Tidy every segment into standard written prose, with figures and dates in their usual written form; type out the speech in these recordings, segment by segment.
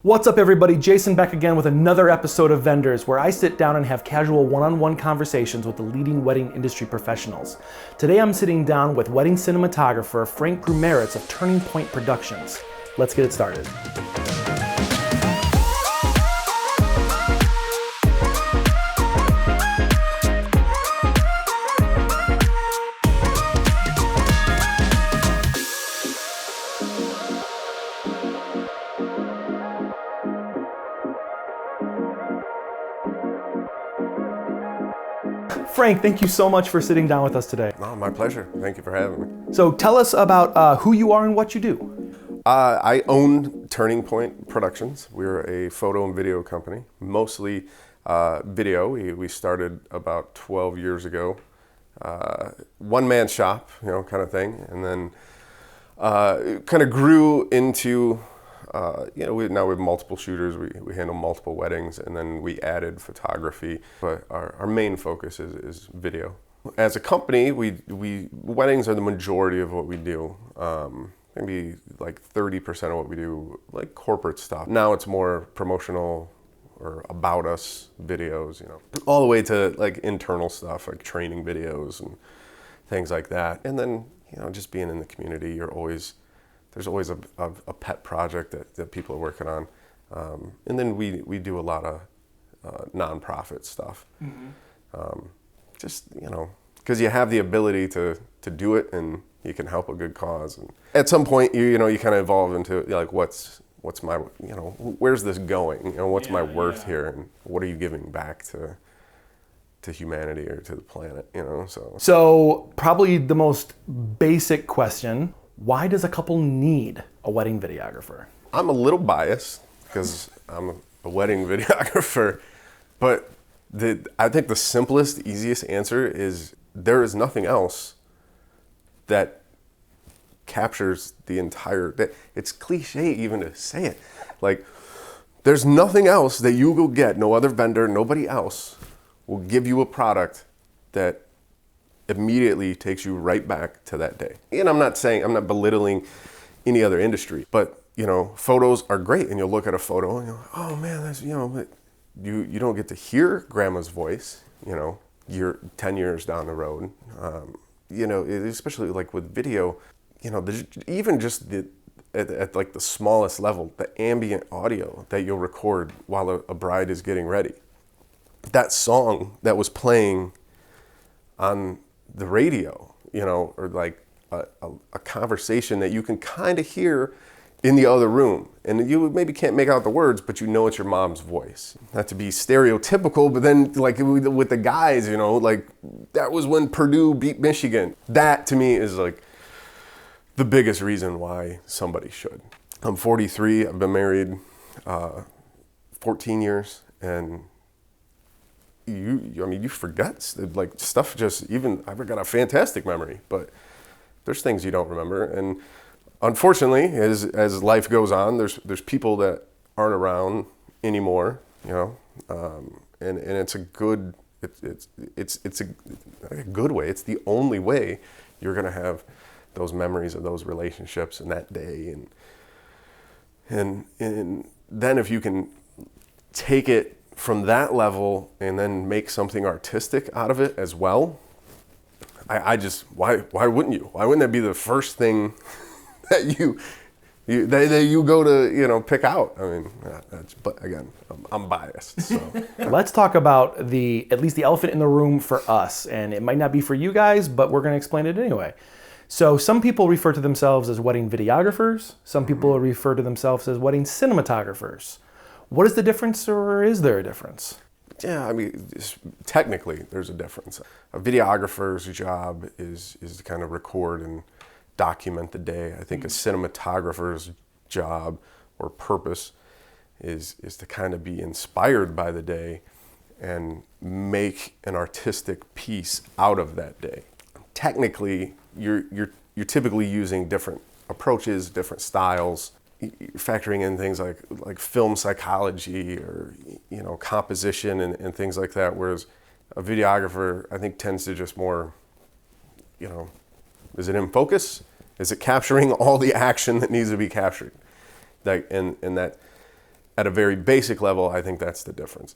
What's up everybody, Jason back again with another episode of Vendors, where I sit down and have casual one-on-one conversations with the leading wedding industry professionals. Today I'm sitting down with wedding cinematographer Frank Grumeretz of Turning Point Productions. Let's get it started. Frank, thank you so much for sitting down with us today. Oh, my pleasure. Thank you for having me. So tell us about who you are and what you do. I own Turning Point Productions. We're a photo and video company, mostly video. We started about 12 years ago. One-man shop, kind of thing. And then it kind of grew into, now we have multiple shooters. We handle multiple weddings, and then we added photography. But our main focus is video. As a company, weddings are the majority of what we do. Maybe like 30% of what we do, like corporate stuff. Now it's more promotional or about us videos, all the way to like internal stuff, like training videos and things like that. And then, just being in the community, there's always a pet project that people are working on. And then we do a lot of nonprofit stuff. Mm-hmm. Because you have the ability to do it and you can help a good cause. And at some point, you kind of evolve into like, what's my, where's this going? What's my worth here, and what are you giving back to humanity or to the planet? So probably the most basic question: why does a couple need a wedding videographer? I'm a little biased because I'm a wedding videographer, but I think the simplest, easiest answer is there is nothing else that captures the entire. It's cliche even to say it. Like, there's nothing else that you will get. No other vendor, nobody else will give you a product that immediately takes you right back to that day. And I'm not belittling any other industry, but photos are great, and you'll look at a photo and you're like, oh man, that's you don't get to hear grandma's voice, you're 10 years down the road. Especially like with video, there's even just at like the smallest level, the ambient audio that you'll record while a bride is getting ready. That song that was playing on the radio, or like a conversation that you can kind of hear in the other room, and you maybe can't make out the words, but it's your mom's voice. Not to be stereotypical, but then like with the guys, like that was when Purdue beat Michigan. That to me is like the biggest reason why somebody should. I'm 43. I've been married 14 years, and you forget like stuff. I've got a fantastic memory, but there's things you don't remember. And unfortunately, as life goes on, there's people that aren't around anymore, and it's a good way. It's the only way you're gonna have those memories of those relationships in that day, and then if you can take it from that level and then make something artistic out of it as well, why wouldn't you? Why wouldn't that be the first thing that you go to pick out? But again, I'm biased. So let's talk about at least the elephant in the room for us, and it might not be for you guys, but we're going to explain it anyway. So some people refer to themselves as wedding videographers. Some people refer to themselves as wedding cinematographers. What is the difference, or is there a difference? Yeah, technically there's a difference. A videographer's job is to kind of record and document the day. I think a cinematographer's job or purpose is to kind of be inspired by the day and make an artistic piece out of that day. Technically, you're typically using different approaches, different styles. You're factoring in things like film psychology or composition and things like that, whereas a videographer, I think, tends to just more, is it in focus? Is it capturing all the action that needs to be captured? And that at a very basic level, I think that's the difference.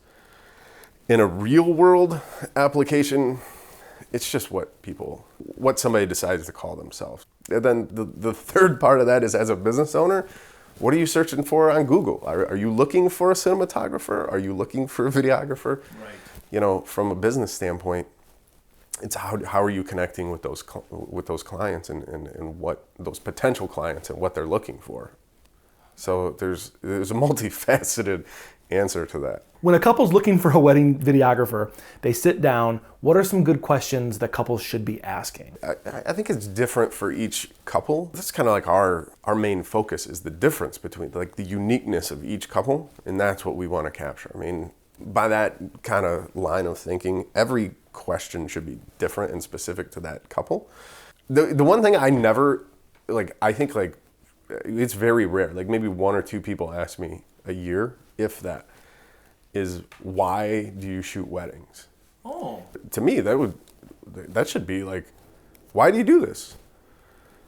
In a real world application, it's just what somebody decides to call themselves. And then the third part of that is, as a business owner, what are you searching for on Google? Are you looking for a cinematographer? Are you looking for a videographer? Right. You know, from a business standpoint, it's how are you connecting with those clients and what those potential clients and what they're looking for. So there's a multifaceted answer to that. When a couple's looking for a wedding videographer, they sit down. What are some good questions that couples should be asking? I think it's different for each couple. That's kind of like our main focus is the difference between like the uniqueness of each couple, and that's what we want to capture. I mean, by that kind of line of thinking, every question should be different and specific to that couple. The one thing I never, like, I think like it's very rare, like maybe one or two people ask me a year, if that, is why do you shoot weddings? Oh. To me, that should be like, why do you do this?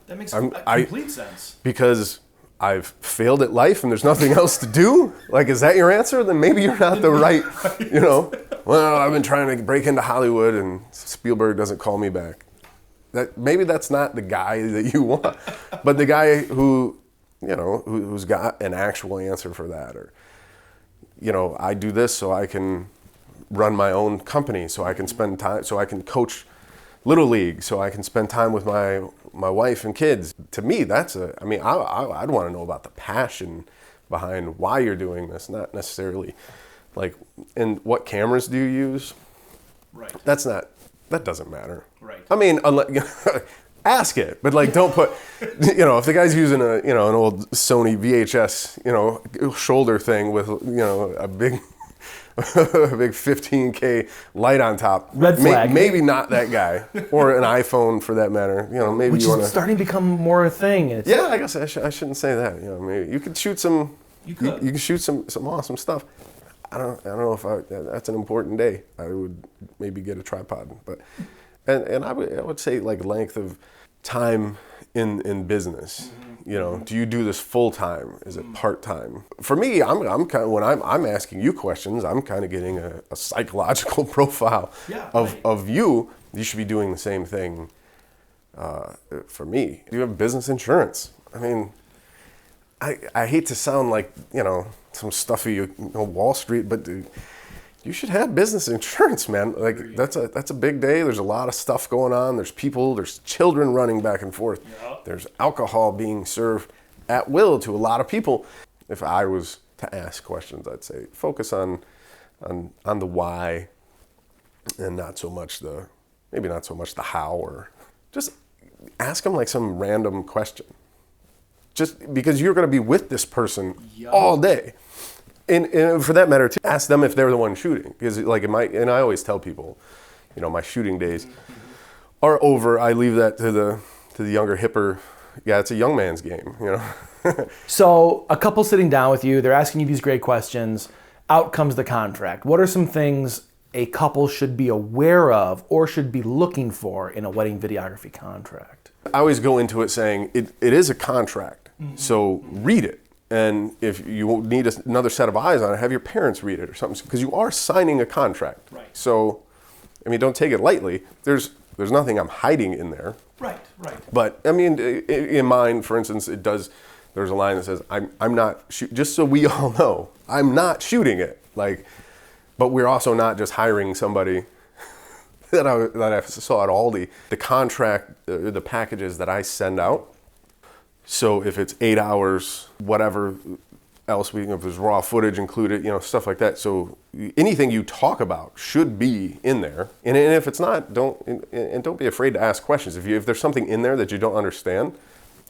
That makes complete sense. Because I've failed at life and there's nothing else to do? Like, is that your answer? Then maybe you're not the right, you know, well, I've been trying to break into Hollywood and Spielberg doesn't call me back. Maybe that's not the guy that you want, but the guy who, you know, who's got an actual answer for that. Or, you know, I do this so I can run my own company, so I can spend time, so I can coach Little League, so I can spend time with my wife and kids. To me, I'd want to know about the passion behind why you're doing this, not necessarily like, and what cameras do you use? Right. That doesn't matter. Right. I mean, ask it, but like, don't put, you know, if the guy's using an old Sony VHS, you know, shoulder thing with, you know, a big 15K light on top. Red flag. Maybe not that guy, or an iPhone for that matter. You know, maybe Which you want to. Is starting to become more a thing. Yeah, I guess I shouldn't say that. You know, maybe you could shoot some. You could. You can shoot some awesome stuff. I don't know if that's an important day. I would maybe get a tripod, but and I would say like length of time in business. You know, do you do this full time? Is it part time? For me, I'm kind of, when I'm asking you questions, I'm kind of getting a psychological profile of you. You should be doing the same thing for me. Do you have business insurance? I mean, I hate to sound like, you know, some stuffy, Wall Street, but dude, you should have business insurance, man. Like that's a big day. There's a lot of stuff going on. There's people, there's children running back and forth. Yep. There's alcohol being served at will to a lot of people. If I was to ask questions, I'd say focus on the why and not so much the how, or just ask them like some random question. Just because you're going to be with this person all day. And for that matter, too, ask them if they're the one shooting. Because like and I always tell people, you know, my shooting days are over. I leave that to the younger, hipper. Yeah, it's a young man's game, you know. So a couple sitting down with you, they're asking you these great questions. Out comes the contract. What are some things a couple should be aware of or should be looking for in a wedding videography contract? I always go into it saying it is a contract, so read it. And if you need another set of eyes on it, have your parents read it or something, because you are signing a contract. Right. So, I mean, don't take it lightly. There's nothing I'm hiding in there. Right. But I mean, in mine, for instance, there's a line that says, I'm not, just so we all know, I'm not shooting it. Like, but we're also not just hiring somebody that I saw at Aldi. The contract, the packages that I send out, so if it's 8 hours, whatever else, if there's raw footage included, you know, stuff like that. So anything you talk about should be in there. And if it's not, don't be afraid to ask questions. If there's something in there that you don't understand,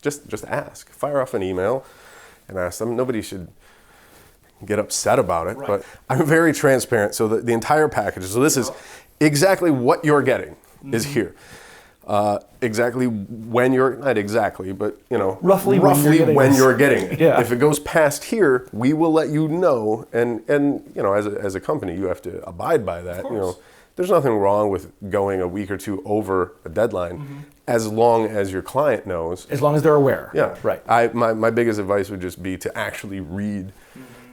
just ask. Fire off an email and ask them. Nobody should get upset about it. Right. But I'm very transparent. So the entire package. So this is exactly what you're getting is here. Exactly when you're, not exactly, but you know, roughly when you're getting it. Yeah. If it goes past here, we will let you know, and you know, as a company, you have to abide by that. You know, there's nothing wrong with going a week or two over a deadline, as long as your client knows. As long as they're aware. Yeah, right. My biggest advice would just be to actually read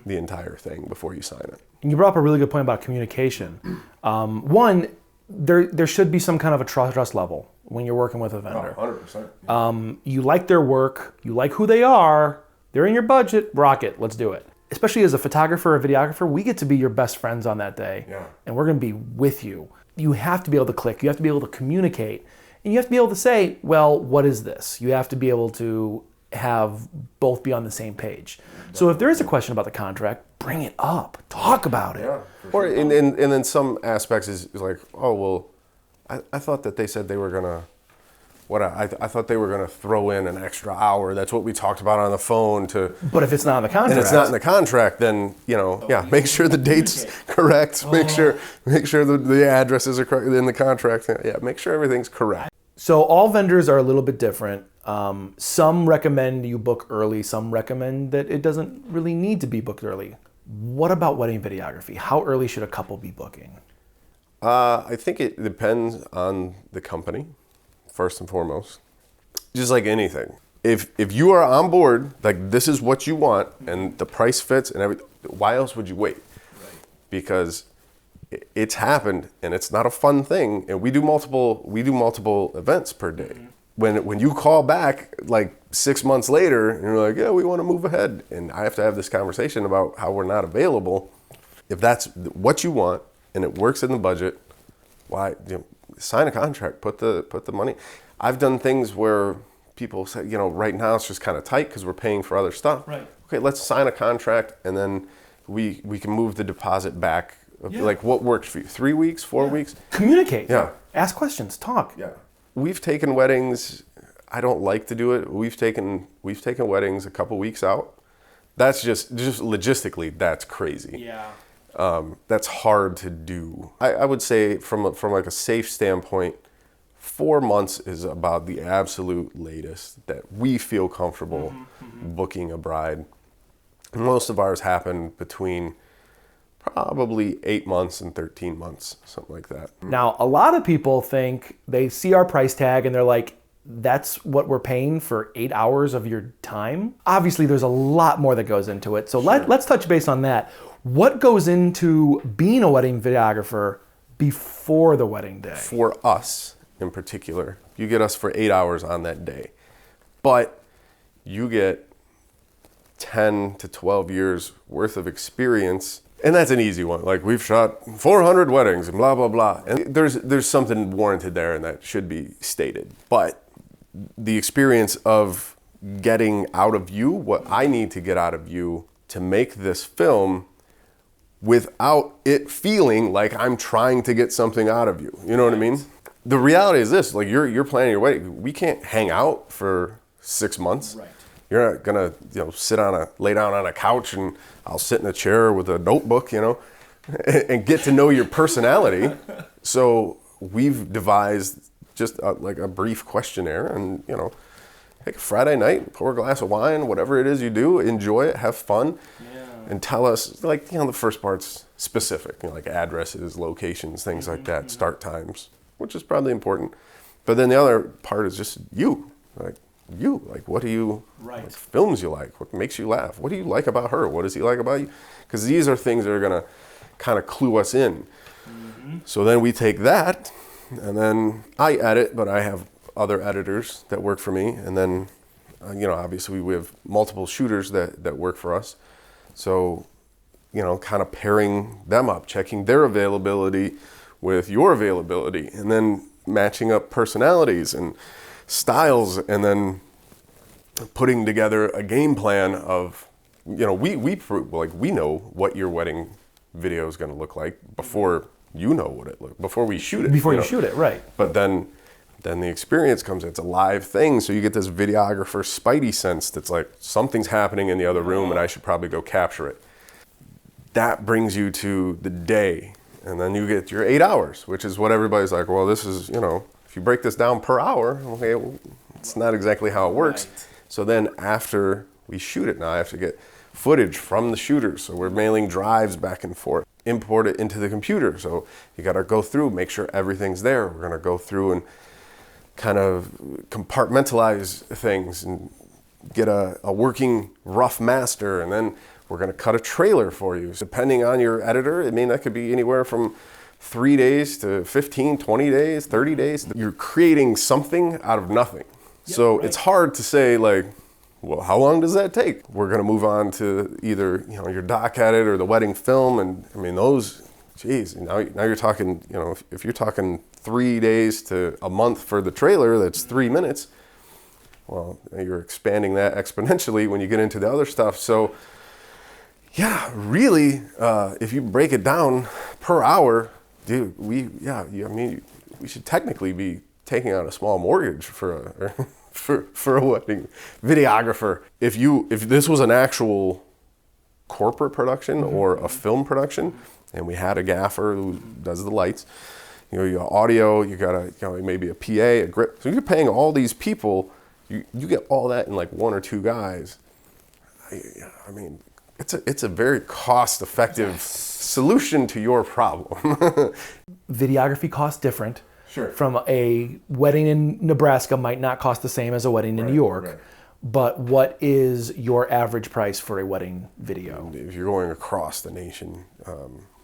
the entire thing before you sign it. And you brought up a really good point about communication. One, there should be some kind of a trust level when you're working with a vendor. 100%. You like their work, you like who they are, they're in your budget, rock it, let's do it. Especially as a photographer or videographer, we get to be your best friends on that day. Yeah. And we're gonna be with you. You have to be able to click, you have to be able to communicate, and you have to be able to say, well, what is this? You have to be able to have both be on the same page. So if there is a question about the contract, bring it up, talk about it. Yeah. Or and then some aspects is like, oh, well, I thought that they said they were gonna, I thought they were gonna throw in an extra hour. That's what we talked about on the phone to. But if it's not in the contract. And it's not in the contract, then, make sure the date's correct. Make sure the addresses are correct in the contract. Yeah, make sure everything's correct. So all vendors are a little bit different. Some recommend you book early. Some recommend that it doesn't really need to be booked early. What about wedding videography? How early should a couple be booking? I think it depends on the company, first and foremost. Just like anything. If you are on board, like this is what you want, and the price fits and everything, why else would you wait? Right. Because it's happened, and it's not a fun thing. And we do multiple events per day. Mm-hmm. When you call back like 6 months later, and you're like, yeah, we want to move ahead, and I have to have this conversation about how we're not available. If that's what you want and it works in the budget, why sign a contract? Put the money. I've done things where people say, right now it's just kind of tight because we're paying for other stuff. Right. Okay, let's sign a contract, and then we can move the deposit back. Yeah. Like what works for you? 3 weeks, 4 weeks? Communicate. Yeah. Ask questions. Talk. Yeah. We've taken weddings. I don't like to do it. We've taken weddings a couple weeks out. That's just logistically, that's crazy. Yeah. That's hard to do. I would say from like a safe standpoint, 4 months is about the absolute latest that we feel comfortable booking a bride. Most of ours happen between probably 8 months and 13 months, something like that. Now, a lot of people think they see our price tag and they're like, that's what we're paying for 8 hours of your time? Obviously, there's a lot more that goes into it. So let's touch base on that. What goes into being a wedding videographer before the wedding day? For us in particular, you get us for 8 hours on that day, but you get 10 to 12 years worth of experience. And that's an easy one. Like, we've shot 400 weddings and blah, blah, blah. And there's something warranted there, and that should be stated. But the experience of getting out of you what I need to get out of you to make this film without it feeling like I'm trying to get something out of you. You know what I mean? The reality is this, like you're planning your wedding. We can't hang out for 6 months. Right. You're not gonna, lay down on a couch and I'll sit in a chair with a notebook, and get to know your personality. So we've devised just like a brief questionnaire, and take a Friday night, pour a glass of wine, whatever it is you do, enjoy it, have fun, and tell us the first part's specific, like addresses, locations, things like that, start times, which is probably important. But then the other part is just you, what do you, what films you like, what makes you laugh, what do you like about her, what does he like about you? Because these are things that are gonna kind of clue us in. So then we take that, and then I edit, but I have other editors that work for me, and then obviously we have multiple shooters that work for us. So kind of pairing them up, checking their availability with your availability, and then matching up personalities and styles, and then putting together a game plan of, we know what your wedding video is going to look like before before we shoot it. Before you shoot it, right. But then the experience comes in. It's a live thing, so you get this videographer spidey sense that's like, something's happening in the other room and I should probably go capture it. That brings you to the day, and then you get your 8 hours, which is what everybody's like, well, this is, if you break this down per hour, okay, well, it's not exactly how it works. Right. So then after we shoot it, now I have to get footage from the shooters. So we're mailing drives back and forth, import it into the computer. So you got to go through, make sure everything's there. We're going to go through and kind of compartmentalize things and get a working rough master. And then we're going to cut a trailer for you. Depending on your editor, that could be anywhere from 3 days to 15, 20 days, 30 days. You're creating something out of nothing. So it's hard to say like, well, how long does that take? We're going to move on to either, your doc edit or the wedding film. And those, geez, now you're talking, if you're talking 3 days to a month for the trailer, that's 3 minutes. Well, you're expanding that exponentially when you get into the other stuff. So yeah, really, if you break it down per hour, dude, we should technically be taking out a small mortgage for a wedding videographer. If this was an actual corporate production or a film production, and we had a gaffer who does the lights, your audio, you got maybe a PA, a grip. So you're paying all these people, you get all that in like 1 or 2 guys. It's a very cost-effective solution to your problem. Videography costs different. Sure. From a wedding in Nebraska might not cost the same as a wedding in New York. Right. But what is your average price for a wedding video? If you're going across the nation,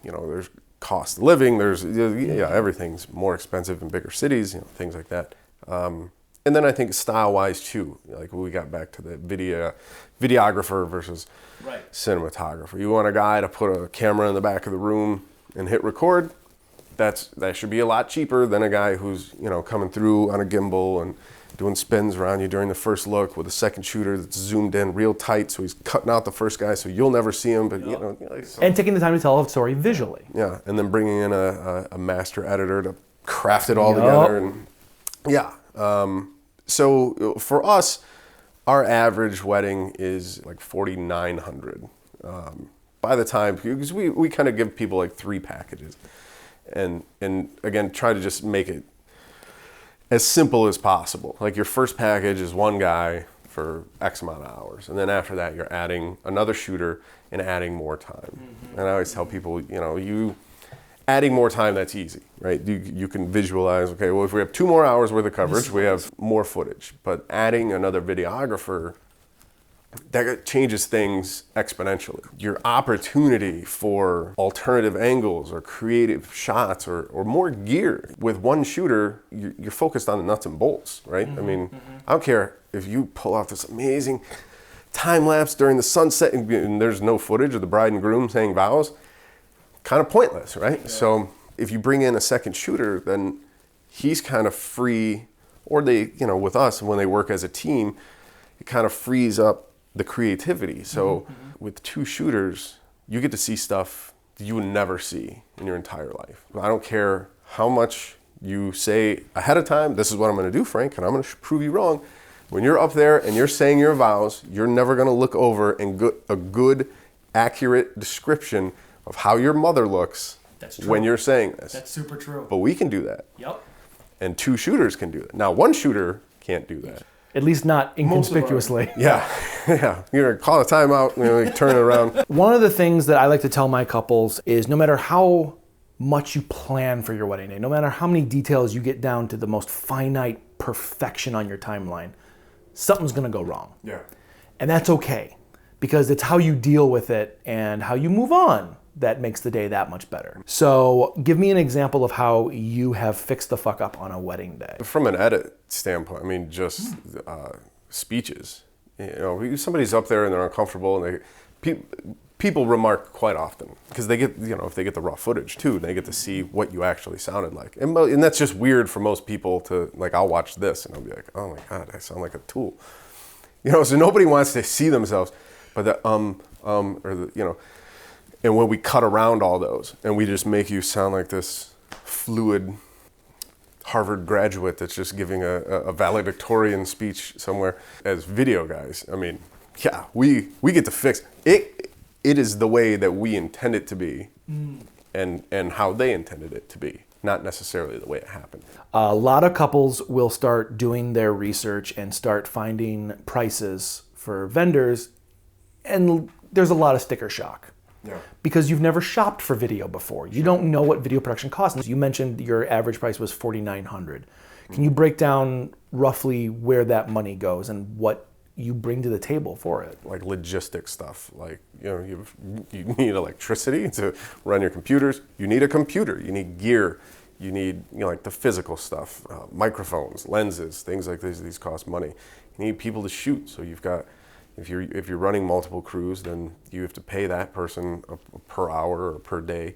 there's cost of living. There's everything's more expensive in bigger cities. Things like that. And then I think style-wise too. Like we got back to the videographer versus cinematographer. You want a guy to put a camera in the back of the room and hit record. That should be a lot cheaper than a guy who's coming through on a gimbal and doing spins around you during the first look with a second shooter that's zoomed in real tight, so he's cutting out the first guy so you'll never see him, but and taking the time to tell a story visually. Yeah, and then bringing in a master editor to craft it all together, and so for us, our average wedding is like $4,900 by the time, because we kind of give people like 3 packages. And again, try to just make it as simple as possible. Like your first package is one guy for X amount of hours. And then after that, you're adding another shooter and adding more time. And I always tell people, you adding more time, that's easy, right? You can visualize, okay, well, if we have 2 more hours worth of coverage, we have more footage. But adding another videographer, that changes things exponentially. Your opportunity for alternative angles or creative shots or more gear. With one shooter, you're focused on the nuts and bolts, right? I don't care if you pull off this amazing time lapse during the sunset and there's no footage of the bride and groom saying vows. Kind of pointless, right? Yeah. So if you bring in a second shooter, then he's kind of free, or they, with us, when they work as a team, it kind of frees up the creativity. So with 2 shooters, you get to see stuff that you would never see in your entire life. I don't care how much you say ahead of time, this is what I'm going to do, Frank, and I'm going to prove you wrong. When you're up there and you're saying your vows, you're never going to look over and get a good, accurate description of how your mother looks when you're saying this. That's super true. But we can do that. Yep. And 2 shooters can do that. Now, 1 shooter can't do that. At least not inconspicuously. Yeah. You're going to call a timeout, turn it around. One of the things that I like to tell my couples is no matter how much you plan for your wedding day, no matter how many details you get down to the most finite perfection on your timeline, something's going to go wrong. Yeah. And that's okay, because it's how you deal with it and how you move on that makes the day that much better. So give me an example of how you have fixed the fuck up on a wedding day. From an edit standpoint, just speeches. Somebody's up there and they're uncomfortable, and people remark quite often because they get, if they get the raw footage too, they get to see what you actually sounded like. And that's just weird for most people to, like, I'll watch this and I'll be like, oh my God, I sound like a tool. So nobody wants to see themselves, but and when we cut around all those and we just make you sound like this fluid Harvard graduate that's just giving a valedictorian speech somewhere as video guys, we get to fix it. It is the way that we intend it to be and how they intended it to be, not necessarily the way it happened. A lot of couples will start doing their research and start finding prices for vendors, and there's a lot of sticker shock. Yeah. Because you've never shopped for video before. You don't know what video production costs. You mentioned your average price was $4,900. Can you break down roughly where that money goes and what you bring to the table for it. Like logistic stuff, like you need electricity to run your computers. You need a computer. You need gear. You need like the physical stuff, microphones, lenses, things like this. These cost money. You need people to shoot. So you've got, if you're running multiple crews, then you have to pay that person per hour or per day.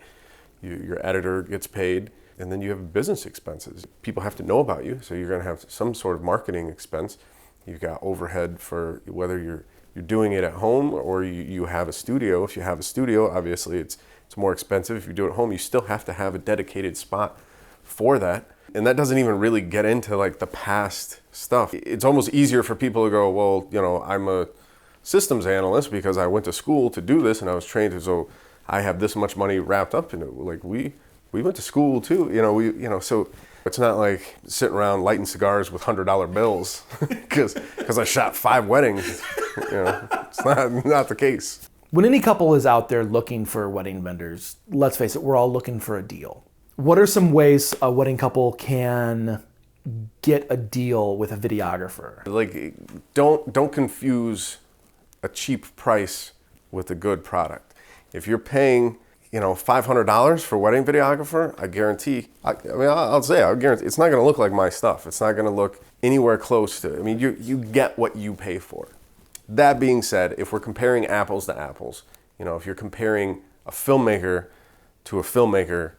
Your editor gets paid, and then you have business expenses. People have to know about you, so you're going to have some sort of marketing expense. You've got overhead for whether you're doing it at home or you have a studio. If you have a studio, obviously it's more expensive. If you do it at home, you still have to have a dedicated spot for that. And that doesn't even really get into like the past stuff. It's almost easier for people to go, well, I'm a systems analyst because I went to school to do this and I was trained to, so I have this much money wrapped up in it. Like we went to school too, so it's not like sitting around lighting cigars with $100 bills because I shot 5 weddings. It's not the case. When any couple is out there looking for wedding vendors, let's face it, we're all looking for a deal. What are some ways a wedding couple can get a deal with a videographer? Like, don't confuse a cheap price with a good product. If you're paying $500 for wedding videographer, I guarantee, I guarantee it's not going to look like my stuff. It's not going to look anywhere close to, you get what you pay for. That being said, if we're comparing apples to apples, if you're comparing a filmmaker to a filmmaker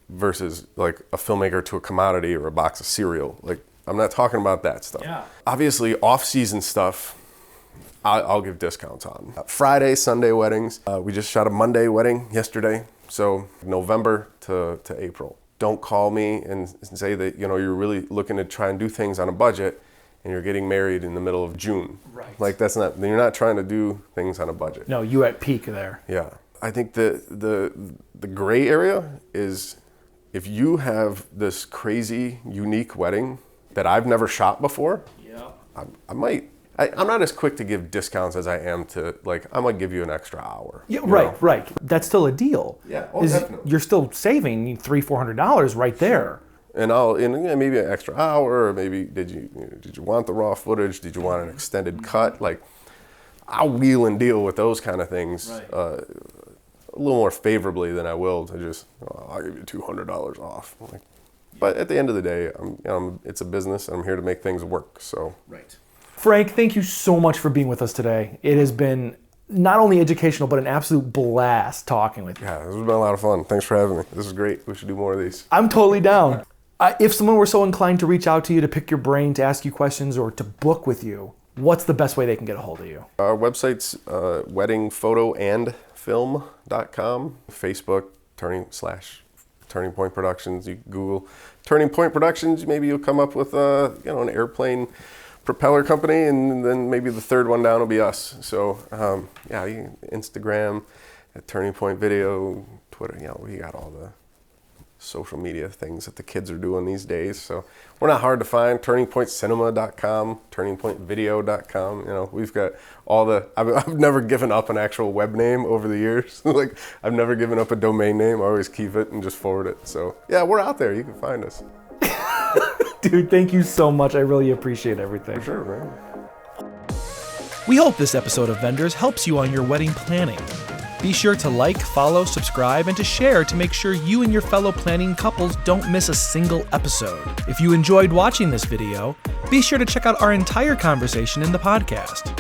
versus like a filmmaker to a commodity or a box of cereal, like I'm not talking about that stuff. Yeah. Obviously, off-season stuff, I'll give discounts on. Friday, Sunday weddings. We just shot a Monday wedding yesterday. So November to April. Don't call me and say that you're really looking to try and do things on a budget and you're getting married in the middle of June. Right. Like you're not trying to do things on a budget. No, you at peak there. Yeah. I think the gray area is if you have this crazy, unique wedding that I've never shot before, yeah, I'm not as quick to give discounts as I am to, like, I'm going to give you an extra hour. Yeah, right. That's still a deal. Yeah, definitely. You're still saving $300-400 right there. And maybe an extra hour, or maybe did you want the raw footage? Did you want an extended cut? Like, I'll wheel and deal with those kind of things a little more favorably than I will to just, I'll give you $200 off. Like, but at the end of the day, it's a business, and I'm here to make things work. So. Right. Frank, thank you so much for being with us today. It has been not only educational, but an absolute blast talking with you. Yeah, this has been a lot of fun. Thanks for having me. This is great. We should do more of these. I'm totally down. If someone were so inclined to reach out to you, to pick your brain, to ask you questions, or to book with you, what's the best way they can get a hold of you? Our website's weddingphotoandfilm.com. Facebook, Turning Point Productions. You Google Turning Point Productions, maybe you'll come up with an airplane propeller company, and then maybe the third one down will be us. So Instagram at Turning Point Video, Twitter, we got all the social media things that the kids are doing these days. So we're not hard to find. TurningPointCinema.com, TurningPointVideo.com. We've got all the, I've never given up an actual web name over the years. Like, I've never given up a domain name. I always keep it and just forward it. So yeah, we're out there. You can find us. Dude, thank you so much. I really appreciate everything. For sure, man. We hope this episode of Vendors helps you on your wedding planning. Be sure to like, follow, subscribe, and to share to make sure you and your fellow planning couples don't miss a single episode. If you enjoyed watching this video, be sure to check out our entire conversation in the podcast.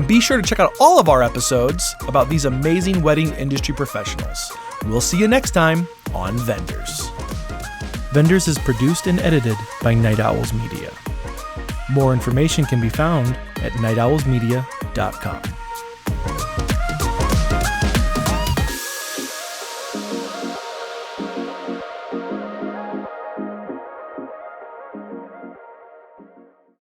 Be sure to check out all of our episodes about these amazing wedding industry professionals. We'll see you next time on Vendors. Vendors is produced and edited by Night Owls Media. More information can be found at nightowlsmedia.com.